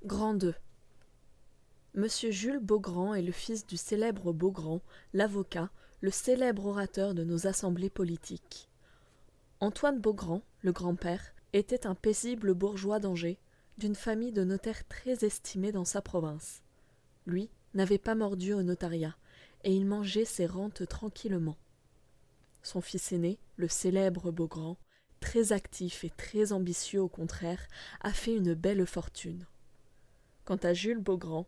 Grand 2. Monsieur Jules Beaugrand est le fils du célèbre Beaugrand, l'avocat, le célèbre orateur de nos assemblées politiques. Antoine Beaugrand, le grand-père, était un paisible bourgeois d'Angers, d'une famille de notaires très estimés dans sa province. Lui n'avait pas mordu au notariat, et il mangeait ses rentes tranquillement. Son fils aîné, le célèbre Beaugrand, très actif et très ambitieux au contraire, a fait une belle fortune. Quant à Jules Beaugrand,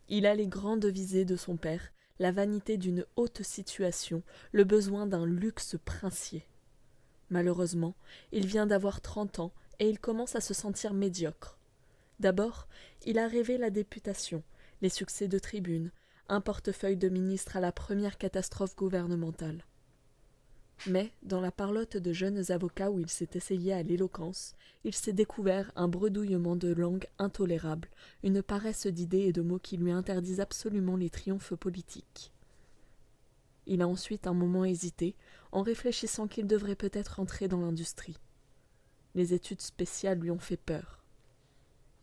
il a les grandes visées de son père, la vanité d'une haute situation, le besoin d'un luxe princier. Malheureusement, il vient d'avoir 30 ans et il commence à se sentir médiocre. D'abord, il a rêvé la députation, les succès de tribune, un portefeuille de ministre à la première catastrophe gouvernementale. Mais, dans la parlotte de jeunes avocats où il s'est essayé à l'éloquence, il s'est découvert un bredouillement de langue intolérable, une paresse d'idées et de mots qui lui interdisent absolument les triomphes politiques. Il a ensuite un moment hésité, en réfléchissant qu'il devrait peut-être entrer dans l'industrie. Les études spéciales lui ont fait peur.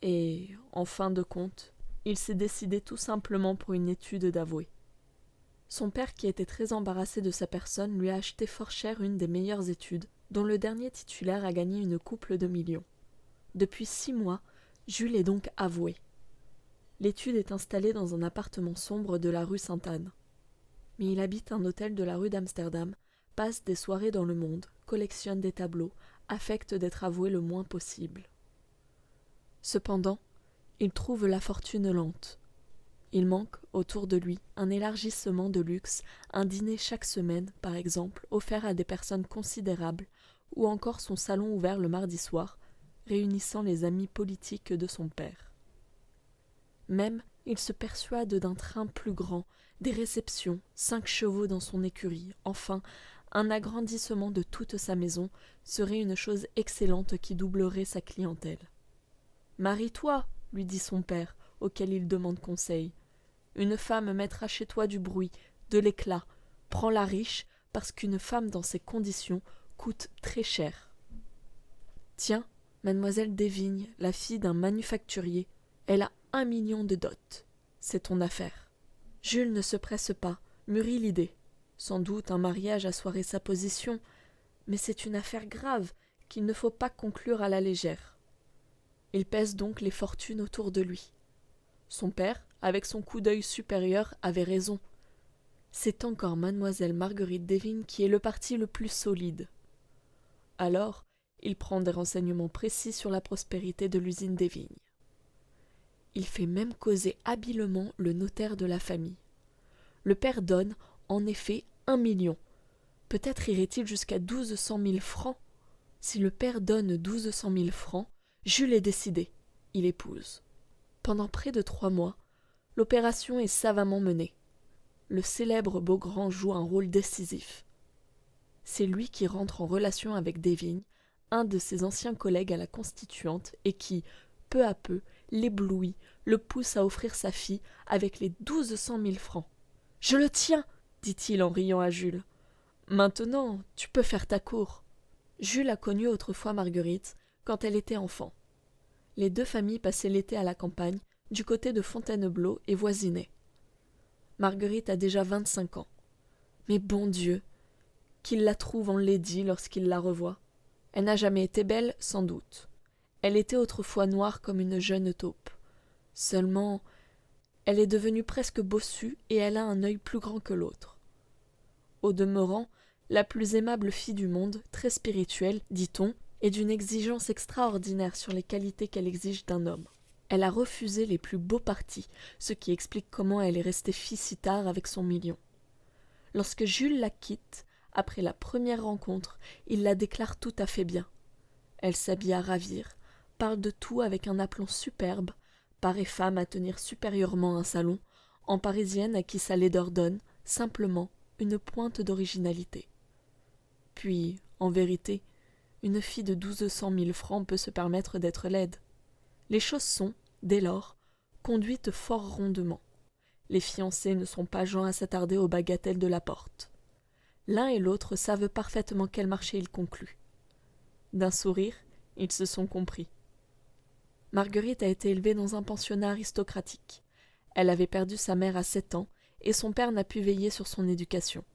Et, en fin de compte, il s'est décidé tout simplement pour une étude d'avoué. Son père, qui était très embarrassé de sa personne, lui a acheté fort cher une des meilleures études, dont le dernier titulaire a gagné une couple de millions. Depuis 6 mois, Jules est donc avoué. L'étude est installée dans un appartement sombre de la rue Sainte-Anne. Mais il habite un hôtel de la rue d'Amsterdam, passe des soirées dans le monde, collectionne des tableaux, affecte d'être avoué le moins possible. Cependant, il trouve la fortune lente. Il manque, autour de lui, un élargissement de luxe, un dîner chaque semaine, par exemple, offert à des personnes considérables, ou encore son salon ouvert le mardi soir, réunissant les amis politiques de son père. Même, il se persuade d'un train plus grand, des réceptions, 5 chevaux dans son écurie, enfin, un agrandissement de toute sa maison serait une chose excellente qui doublerait sa clientèle. « Marie-toi, lui dit son père, auquel il demande conseil. Une femme mettra chez toi du bruit, de l'éclat. Prends-la riche, parce qu'une femme dans ces conditions coûte très cher. Tiens, mademoiselle Desvignes, la fille d'un manufacturier, elle a 1 million de dot. C'est ton affaire. Jules ne se presse pas, mûrit l'idée. Sans doute un mariage assoirait sa position, mais c'est une affaire grave qu'il ne faut pas conclure à la légère. Il pèse donc les fortunes autour de lui. Son père, avec son coup d'œil supérieur, avait raison. C'est encore mademoiselle Marguerite Desvignes qui est le parti le plus solide. Alors, il prend des renseignements précis sur la prospérité de l'usine Desvignes. Il fait même causer habilement le notaire de la famille. Le père donne, en effet, 1 million. Peut-être irait-il jusqu'à 1200 000 francs. Si le père donne 1200 000 francs, Jules est décidé. Il épouse. Pendant près de 3 mois, l'opération est savamment menée. Le célèbre Beaugrand joue un rôle décisif. C'est lui qui rentre en relation avec Desvignes, un de ses anciens collègues à la Constituante, et qui, peu à peu, l'éblouit, le pousse à offrir sa fille avec les 1200 000 francs. « Je le tiens !» dit-il en riant à Jules. « Maintenant, tu peux faire ta cour. » Jules a connu autrefois Marguerite, quand elle était enfant. Les 2 familles passaient l'été à la campagne, du côté de Fontainebleau et voisinaient. Marguerite a déjà 25 ans. Mais bon Dieu, qu'il la trouve enlaidie lorsqu'il la revoit. Elle n'a jamais été belle, sans doute. Elle était autrefois noire comme une jeune taupe. Seulement, elle est devenue presque bossue et elle a un œil plus grand que l'autre. Au demeurant, la plus aimable fille du monde, très spirituelle, dit-on, et d'une exigence extraordinaire sur les qualités qu'elle exige d'un homme. Elle a refusé les plus beaux partis, ce qui explique comment elle est restée fille si tard avec son million. Lorsque Jules la quitte, après la première rencontre, il la déclare tout à fait bien. Elle s'habille à ravir, parle de tout avec un aplomb superbe, paraît femme à tenir supérieurement un salon, en parisienne à qui sa laideur donne, simplement, une pointe d'originalité. Puis, en vérité, une fille de 1200 000 francs peut se permettre d'être laide. Les choses sont, dès lors, conduites fort rondement. Les fiancés ne sont pas joints à s'attarder aux bagatelles de la porte. L'un et l'autre savent parfaitement quel marché ils concluent. D'un sourire, ils se sont compris. Marguerite a été élevée dans un pensionnat aristocratique. Elle avait perdu sa mère à 7 ans et son père n'a pu veiller sur son éducation.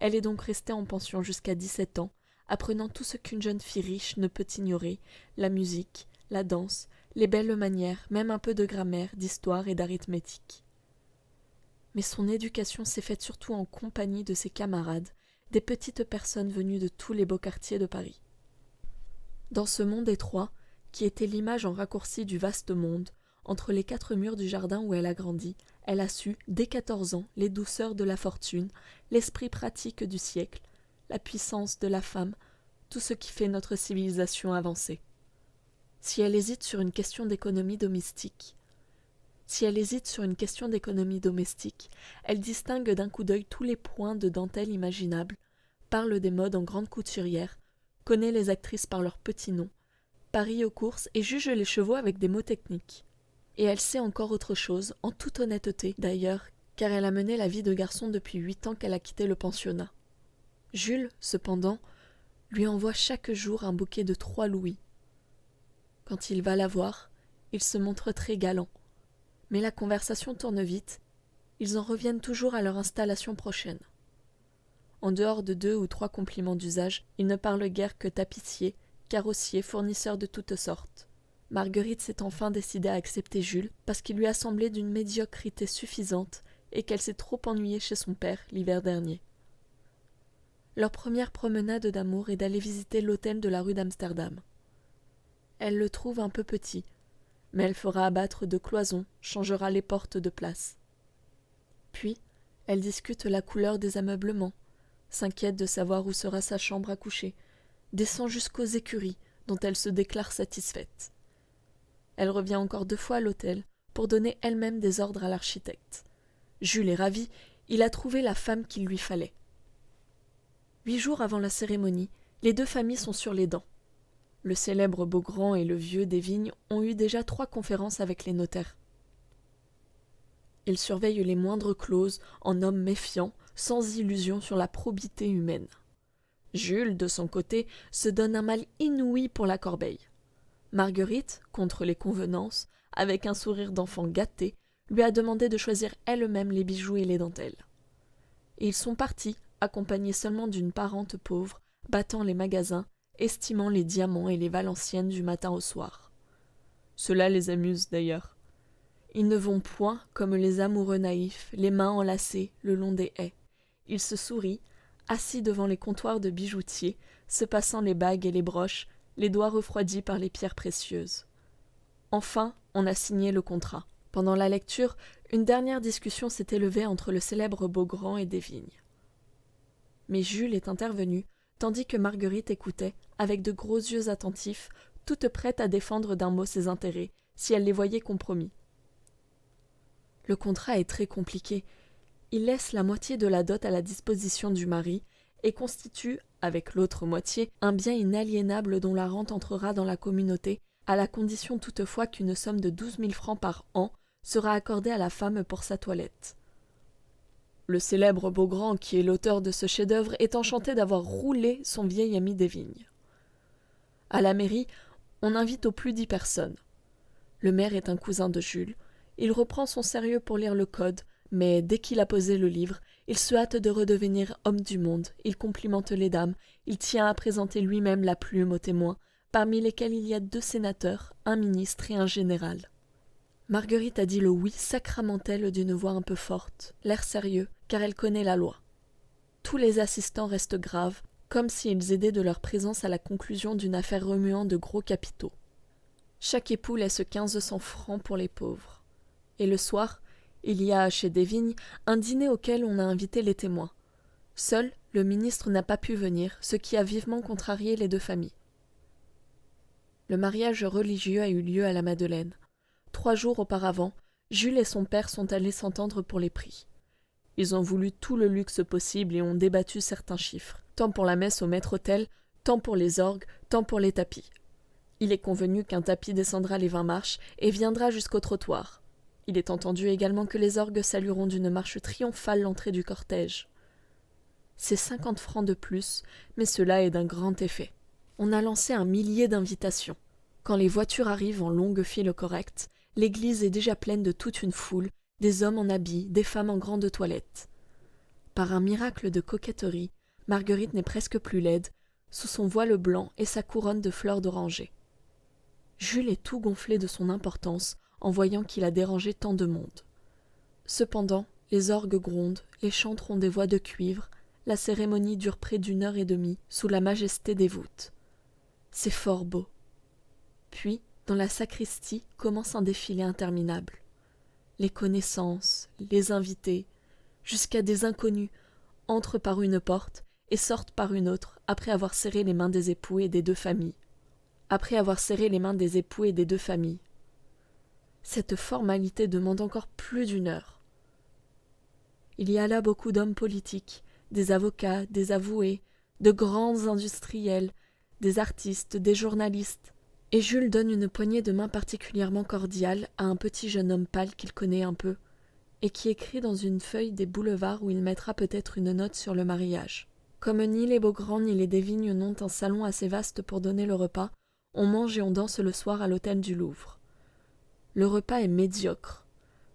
Elle est donc restée en pension jusqu'à 17 ans, apprenant tout ce qu'une jeune fille riche ne peut ignorer, la musique, la danse, les belles manières, même un peu de grammaire, d'histoire et d'arithmétique. Mais son éducation s'est faite surtout en compagnie de ses camarades, des petites personnes venues de tous les beaux quartiers de Paris. Dans ce monde étroit, qui était l'image en raccourci du vaste monde, entre les 4 murs du jardin où elle a grandi, elle a su, dès 14 ans, les douceurs de la fortune, l'esprit pratique du siècle, la puissance de la femme, tout ce qui fait notre civilisation avancée. Si elle hésite sur une question d'économie domestique, elle distingue d'un coup d'œil tous les points de dentelle imaginables, parle des modes en grande couturière, connaît les actrices par leurs petits noms, parie aux courses et juge les chevaux avec des mots techniques. Et elle sait encore autre chose, en toute honnêteté d'ailleurs, car elle a mené la vie de garçon depuis 8 ans qu'elle a quitté le pensionnat. Jules, cependant, lui envoie chaque jour un bouquet de 3 louis. Quand il va la voir, il se montre très galant. Mais la conversation tourne vite, ils en reviennent toujours à leur installation prochaine. En dehors de 2 ou 3 compliments d'usage, ils ne parlent guère que tapissiers, carrossiers, fournisseurs de toutes sortes. Marguerite s'est enfin décidée à accepter Jules parce qu'il lui a semblé d'une médiocrité suffisante et qu'elle s'est trop ennuyée chez son père l'hiver dernier. Leur première promenade d'amour est d'aller visiter l'hôtel de la rue d'Amsterdam. Elle le trouve un peu petit, mais elle fera abattre 2 cloisons, changera les portes de place. Puis, elle discute la couleur des ameublements, s'inquiète de savoir où sera sa chambre à coucher, descend jusqu'aux écuries, dont elle se déclare satisfaite. Elle revient encore 2 fois à l'hôtel pour donner elle-même des ordres à l'architecte. Jules est ravi, il a trouvé la femme qu'il lui fallait. 8 jours avant la cérémonie, les 2 familles sont sur les dents. Le célèbre Beaugrand et le vieux des Vignes ont eu déjà 3 conférences avec les notaires. Ils surveillent les moindres clauses en hommes méfiants, sans illusion sur la probité humaine. Jules, de son côté, se donne un mal inouï pour la corbeille. Marguerite, contre les convenances, avec un sourire d'enfant gâté, lui a demandé de choisir elle-même les bijoux et les dentelles. Et ils sont partis, accompagnés seulement d'une parente pauvre, battant les magasins, estimant les diamants et les valenciennes du matin au soir. Cela les amuse d'ailleurs. Ils ne vont point, comme les amoureux naïfs, les mains enlacées, le long des haies. Ils se sourient, assis devant les comptoirs de bijoutiers, se passant les bagues et les broches, les doigts refroidis par les pierres précieuses. Enfin, on a signé le contrat. Pendant la lecture, une dernière discussion s'est élevée entre le célèbre Beaugrand et des Vignes. Mais Jules est intervenu, tandis que Marguerite écoutait, avec de gros yeux attentifs, toute prête à défendre d'un mot ses intérêts, si elle les voyait compromis. Le contrat est très compliqué. Il laisse la moitié de la dot à la disposition du mari et constitue, avec l'autre moitié, un bien inaliénable dont la rente entrera dans la communauté, à la condition toutefois qu'une somme de 12 000 francs par an sera accordée à la femme pour sa toilette. Le célèbre Beaugrand, qui est l'auteur de ce chef-d'œuvre, est enchanté d'avoir roulé son vieil ami des Vignes. À la mairie, on invite au plus 10 personnes. Le maire est un cousin de Jules. Il reprend son sérieux pour lire le code, mais dès qu'il a posé le livre, il se hâte de redevenir homme du monde, il complimente les dames, il tient à présenter lui-même la plume aux témoins, parmi lesquels il y a 2 sénateurs, un ministre et un général. Marguerite a dit le oui sacramentel d'une voix un peu forte, l'air sérieux, car elle connaît la loi. Tous les assistants restent graves, comme s'ils aidaient de leur présence à la conclusion d'une affaire remuant de gros capitaux. Chaque époux laisse 1500 francs pour les pauvres. Et le soir, il y a, chez des Vignes, un dîner auquel on a invité les témoins. Seul, le ministre n'a pas pu venir, ce qui a vivement contrarié les 2 familles. Le mariage religieux a eu lieu à la Madeleine. 3 jours auparavant, Jules et son père sont allés s'entendre pour les prix. Ils ont voulu tout le luxe possible et ont débattu certains chiffres, tant pour la messe au maître-autel, tant pour les orgues, tant pour les tapis. Il est convenu qu'un tapis descendra les 20 marches et viendra jusqu'au trottoir. Il est entendu également que les orgues salueront d'une marche triomphale l'entrée du cortège. C'est 50 francs de plus, mais cela est d'un grand effet. On a lancé un millier d'invitations. Quand les voitures arrivent en longue file correcte, l'église est déjà pleine de toute une foule, des hommes en habits, des femmes en grande toilette. Par un miracle de coquetterie, Marguerite n'est presque plus laide, sous son voile blanc et sa couronne de fleurs d'oranger. Jules est tout gonflé de son importance en voyant qu'il a dérangé tant de monde. Cependant, les orgues grondent, les chantres ont des voix de cuivre, la cérémonie dure près d'1 heure et demie sous la majesté des voûtes. C'est fort beau. Puis, dans la sacristie, commence un défilé interminable. Les connaissances, les invités, jusqu'à des inconnus, entrent par une porte et sortent par une autre après avoir serré les mains des époux et des deux familles. Cette formalité demande encore plus d'1 heure. Il y a là beaucoup d'hommes politiques, des avocats, des avoués, de grands industriels, des artistes, des journalistes, et Jules donne une poignée de main particulièrement cordiale à un petit jeune homme pâle qu'il connaît un peu, et qui écrit dans une feuille des boulevards où il mettra peut-être une note sur le mariage. Comme ni les Beaugrand ni les Desvignes n'ont un salon assez vaste pour donner le repas, on mange et on danse le soir à l'hôtel du Louvre. Le repas est médiocre.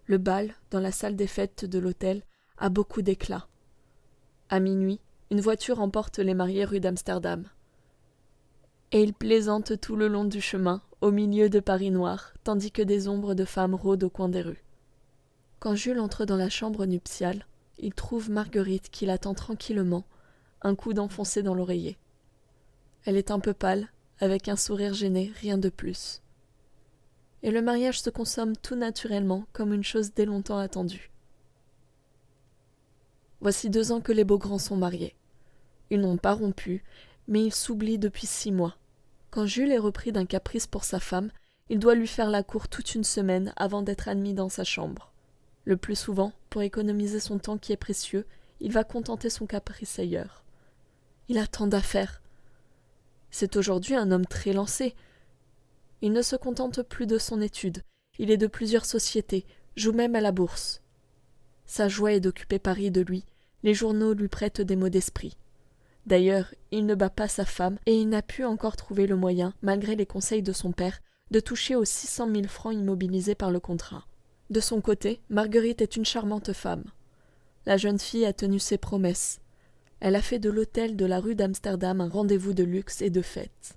Le bal, dans la salle des fêtes de l'hôtel, a beaucoup d'éclat. À minuit, une voiture emporte les mariés rue d'Amsterdam. Et ils plaisantent tout le long du chemin, au milieu de Paris noir, tandis que des ombres de femmes rôdent au coin des rues. Quand Jules entre dans la chambre nuptiale, il trouve Marguerite qui l'attend tranquillement, un coude enfoncé dans l'oreiller. Elle est un peu pâle, avec un sourire gêné, rien de plus. Et le mariage se consomme tout naturellement, comme une chose dès longtemps attendue. Voici 2 ans que les Beaugrand sont mariés. Ils n'ont pas rompu, mais ils s'oublient depuis 6 mois. Quand Jules est repris d'un caprice pour sa femme, il doit lui faire la cour toute une semaine avant d'être admis dans sa chambre. Le plus souvent, pour économiser son temps qui est précieux, il va contenter son caprice ailleurs. Il a tant d'affaires. C'est aujourd'hui un homme très lancé. Il ne se contente plus de son étude, il est de plusieurs sociétés, joue même à la bourse. Sa joie est d'occuper Paris de lui, les journaux lui prêtent des mots d'esprit. D'ailleurs, il ne bat pas sa femme et il n'a pu encore trouver le moyen, malgré les conseils de son père, de toucher aux 600 000 francs immobilisés par le contrat. De son côté, Marguerite est une charmante femme. La jeune fille a tenu ses promesses. Elle a fait de l'hôtel de la rue d'Amsterdam un rendez-vous de luxe et de fête.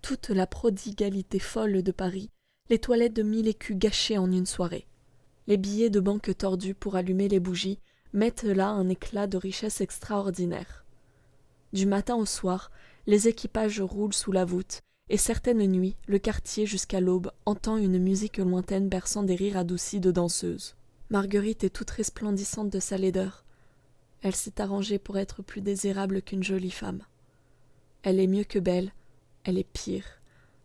Toute la prodigalité folle de Paris, les toilettes de 1000 écus gâchées en une soirée. Les billets de banque tordus pour allumer les bougies mettent là un éclat de richesse extraordinaire. Du matin au soir, les équipages roulent sous la voûte, et certaines nuits, le quartier jusqu'à l'aube entend une musique lointaine berçant des rires adoucis de danseuses. Marguerite est toute resplendissante de sa laideur. Elle s'est arrangée pour être plus désirable qu'une jolie femme. Elle est mieux que belle, elle est pire,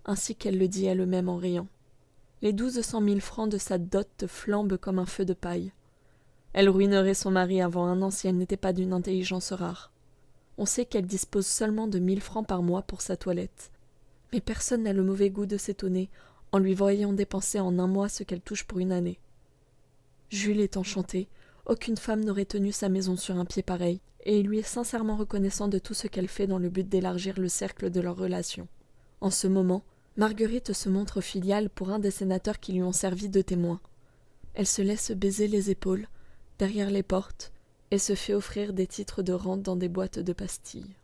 ainsi qu'elle le dit elle-même en riant. Les 1200 000 francs de sa dot flambent comme un feu de paille. Elle ruinerait son mari avant 1 an si elle n'était pas d'une intelligence rare. On sait qu'elle dispose seulement de 1000 francs par mois pour sa toilette. Mais personne n'a le mauvais goût de s'étonner en lui voyant dépenser en 1 mois ce qu'elle touche pour une année. Jules est enchanté, aucune femme n'aurait tenu sa maison sur un pied pareil, et il lui est sincèrement reconnaissant de tout ce qu'elle fait dans le but d'élargir le cercle de leurs relations. En ce moment, Marguerite se montre filiale pour un des sénateurs qui lui ont servi de témoin. Elle se laisse baiser les épaules, derrière les portes, et se fait offrir des titres de rente dans des boîtes de pastilles.